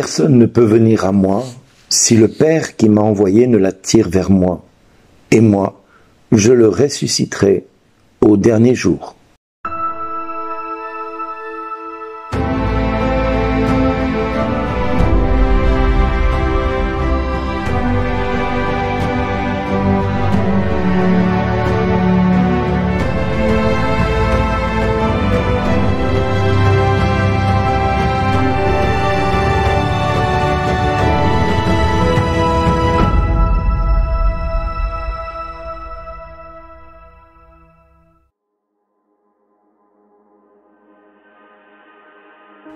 Personne ne peut venir à moi si le Père qui m'a envoyé ne l'attire vers moi. Et moi, je le ressusciterai au dernier jour.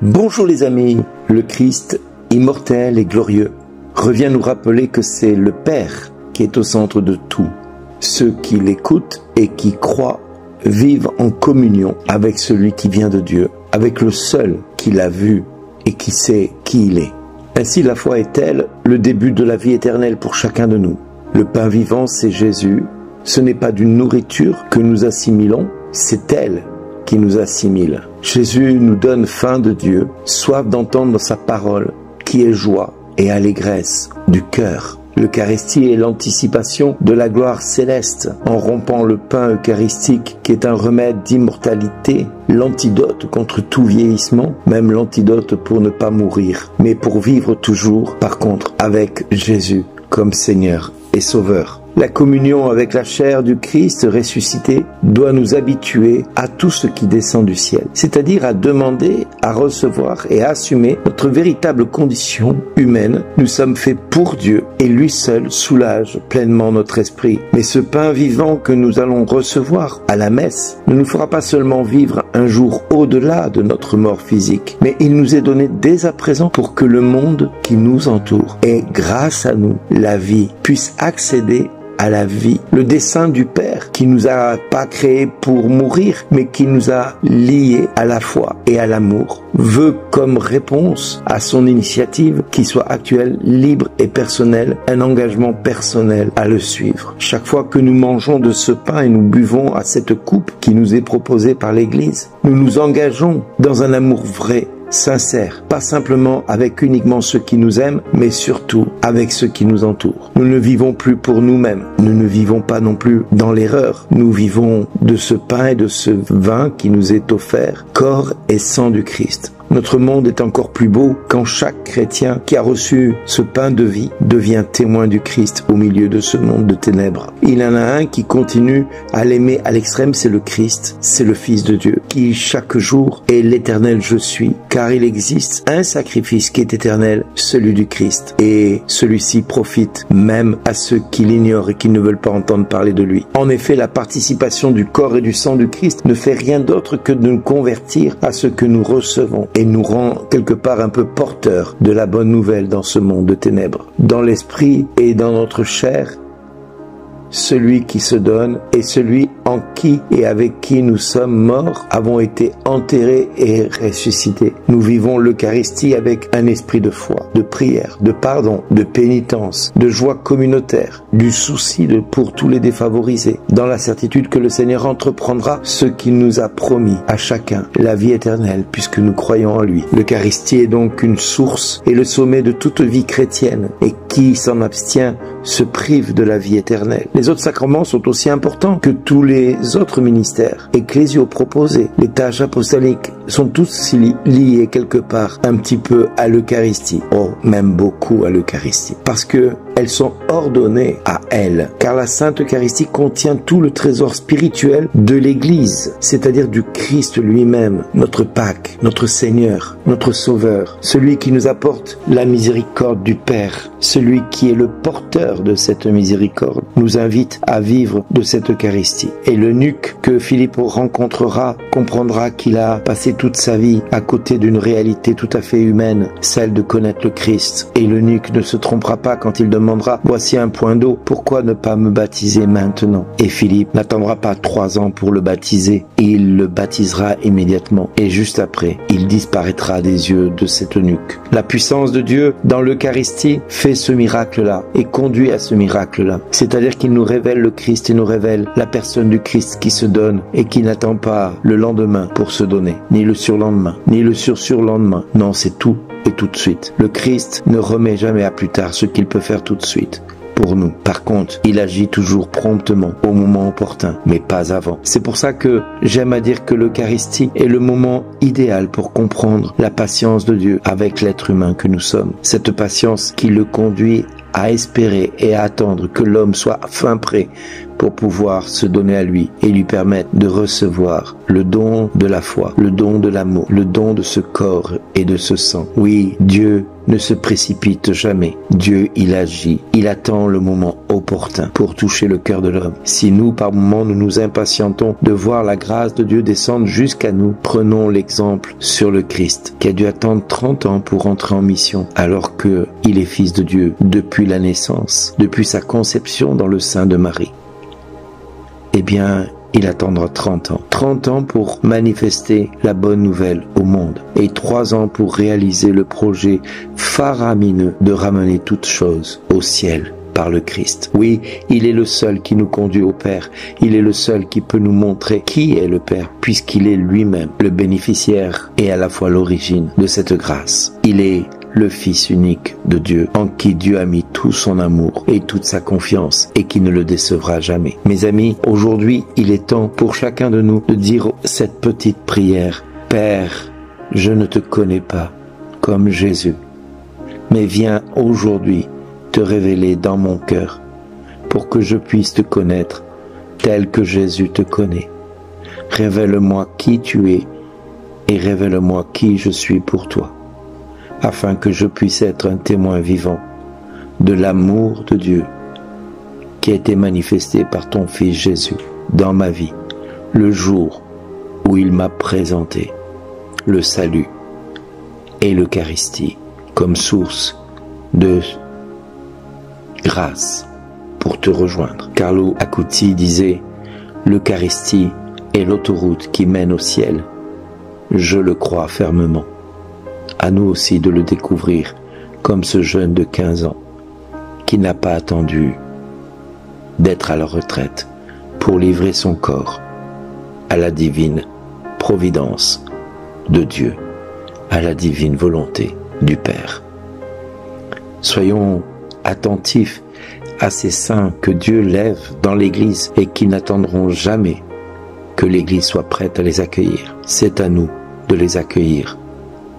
Bonjour les amis, le Christ, immortel et glorieux, revient nous rappeler que c'est le Père qui est au centre de tout. Ceux qui l'écoutent et qui croient vivent en communion avec celui qui vient de Dieu, avec le seul qui l'a vu et qui sait qui il est. Ainsi la foi est-elle le début de la vie éternelle pour chacun de nous. Le pain vivant, c'est Jésus. Ce n'est pas d'une nourriture que nous assimilons, c'est elle qui nous assimile. Jésus nous donne faim de Dieu, soif d'entendre sa parole, qui est joie et allégresse du cœur. L'Eucharistie est l'anticipation de la gloire céleste, en rompant le pain eucharistique qui est un remède d'immortalité, l'antidote contre tout vieillissement, même l'antidote pour ne pas mourir, mais pour vivre toujours, par contre, avec Jésus comme Seigneur et Sauveur. La communion avec la chair du Christ ressuscité doit nous habituer à tout ce qui descend du ciel, c'est-à-dire à demander, à recevoir et à assumer notre véritable condition humaine. Nous sommes faits pour Dieu et lui seul soulage pleinement notre esprit. Mais ce pain vivant que nous allons recevoir à la messe ne nous fera pas seulement vivre un jour au-delà de notre mort physique, mais il nous est donné dès à présent pour que le monde qui nous entoure et grâce à nous, la vie, puisse accéder à la vie. Le dessein du Père qui nous a pas créés pour mourir, mais qui nous a liés à la foi et à l'amour, veut comme réponse à son initiative qu'il soit actuel, libre et personnel, un engagement personnel à le suivre. Chaque fois que nous mangeons de ce pain et nous buvons à cette coupe qui nous est proposée par l'Église, nous nous engageons dans un amour vrai, sincère, pas simplement avec uniquement ceux qui nous aiment, mais surtout avec ceux qui nous entourent. Nous ne vivons plus pour nous-mêmes, nous ne vivons pas non plus dans l'erreur, nous vivons de ce pain et de ce vin qui nous est offert, corps et sang du Christ. Notre monde est encore plus beau quand chaque chrétien qui a reçu ce pain de vie devient témoin du Christ au milieu de ce monde de ténèbres. Il y en a un qui continue à l'aimer à l'extrême, c'est le Christ, c'est le Fils de Dieu, qui chaque jour est l'éternel je suis, car il existe un sacrifice qui est éternel, celui du Christ. Et celui-ci profite même à ceux qui l'ignorent et qui ne veulent pas entendre parler de lui. En effet, la participation du corps et du sang du Christ ne fait rien d'autre que de nous convertir à ce que nous recevons et nous rend quelque part un peu porteurs de la bonne nouvelle dans ce monde de ténèbres. Dans l'esprit et dans notre chair, celui qui se donne et celui en qui et avec qui nous sommes morts avons été enterrés et ressuscités. Nous vivons l'Eucharistie avec un esprit de foi, de prière, de pardon, de pénitence, de joie communautaire, du souci pour tous les défavorisés, dans la certitude que le Seigneur entreprendra ce qu'il nous a promis à chacun, la vie éternelle, puisque nous croyons en lui. L'Eucharistie est donc une source et le sommet de toute vie chrétienne, et qui s'en abstient se prive de la vie éternelle. Les autres sacrements sont aussi importants que tous les autres ministères ecclésiaux proposés. Les tâches apostoliques sont tous liées quelque part un petit peu à l'Eucharistie, même beaucoup à l'Eucharistie, parce que elles sont ordonnées à elle, car la Sainte Eucharistie contient tout le trésor spirituel de l'Église, c'est-à-dire du Christ lui-même, notre Pâques, notre Seigneur, notre Sauveur, celui qui nous apporte la miséricorde du Père, celui qui est le porteur de cette miséricorde, nous invite à vivre de cette Eucharistie. Et l'eunuque que Philippe rencontrera comprendra qu'il a passé toute sa vie à côté d'une réalité tout à fait humaine, celle de connaître le Christ. Et l'eunuque ne se trompera pas quand il demandera « Voici un point d'eau, pourquoi ne pas me baptiser maintenant ?» Et Philippe n'attendra pas 3 ans pour le baptiser, il le baptisera immédiatement. Et juste après, il disparaîtra des yeux de cet eunuque. La puissance de Dieu dans l'Eucharistie fait ce miracle-là et conduit à ce miracle-là. C'est-à-dire qu'il nous révèle le Christ et nous révèle la personne du Christ qui se donne et qui n'attend pas le lendemain pour se donner, ni ni le surlendemain, ni le surlendemain. Non, c'est tout et tout de suite. Le Christ ne remet jamais à plus tard ce qu'il peut faire tout de suite. Pour nous. Par contre, il agit toujours promptement, au moment opportun, mais pas avant. C'est pour ça que j'aime à dire que l'Eucharistie est le moment idéal pour comprendre la patience de Dieu avec l'être humain que nous sommes. Cette patience qui le conduit à espérer et à attendre que l'homme soit fin prêt pour pouvoir se donner à lui et lui permettre de recevoir le don de la foi, le don de l'amour, le don de ce corps et de ce sang. Oui, Dieu ne se précipite jamais. Dieu, il agit. Il attend le moment opportun pour toucher le cœur de l'homme. Si nous, par moments, nous nous impatientons de voir la grâce de Dieu descendre jusqu'à nous, prenons l'exemple sur le Christ, qui a dû attendre 30 ans pour entrer en mission, alors que il est fils de Dieu depuis la naissance, depuis sa conception dans le sein de Marie. Eh bien, il attendra 30 ans. 30 ans pour manifester la bonne nouvelle au monde. Et 3 ans pour réaliser le projet faramineux de ramener toutes choses au ciel par le Christ. Oui, il est le seul qui nous conduit au Père. Il est le seul qui peut nous montrer qui est le Père, puisqu'il est lui-même le bénéficiaire et à la fois l'origine de cette grâce. Il est le Fils unique de Dieu, en qui Dieu a mis tout son amour et toute sa confiance et qui ne le décevra jamais. Mes amis, aujourd'hui, il est temps pour chacun de nous de dire cette petite prière. Père, je ne te connais pas comme Jésus, mais viens aujourd'hui te révéler dans mon cœur pour que je puisse te connaître tel que Jésus te connaît. Révèle-moi qui tu es et révèle-moi qui je suis pour toi, afin que je puisse être un témoin vivant de l'amour de Dieu qui a été manifesté par ton Fils Jésus dans ma vie, le jour où il m'a présenté le salut et l'Eucharistie comme source de grâce pour te rejoindre. Carlo Acuti disait « L'Eucharistie est l'autoroute qui mène au ciel. Je le crois fermement. » À nous aussi de le découvrir comme ce jeune de 15 ans qui n'a pas attendu d'être à la retraite pour livrer son corps à la divine providence de Dieu, à la divine volonté du Père. Soyons attentifs à ces saints que Dieu lève dans l'Église et qui n'attendront jamais que l'Église soit prête à les accueillir. C'est à nous de les accueillir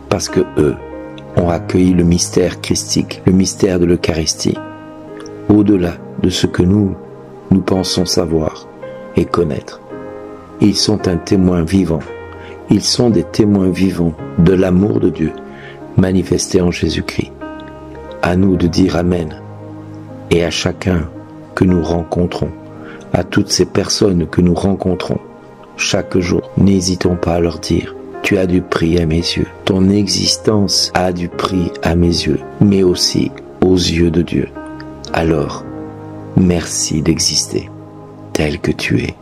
parce que eux ont accueilli le mystère christique, le mystère de l'Eucharistie, au-delà de ce que nous pensons savoir et connaître. Ils sont un témoin vivant. Ils sont des témoins vivants de l'amour de Dieu manifesté en Jésus-Christ. À nous de dire Amen. Et à chacun que nous rencontrons, à toutes ces personnes que nous rencontrons chaque jour, n'hésitons pas à leur dire « Tu as du prix à mes yeux. Ton existence a du prix à mes yeux, mais aussi aux yeux de Dieu. Alors, merci d'exister tel que tu es. »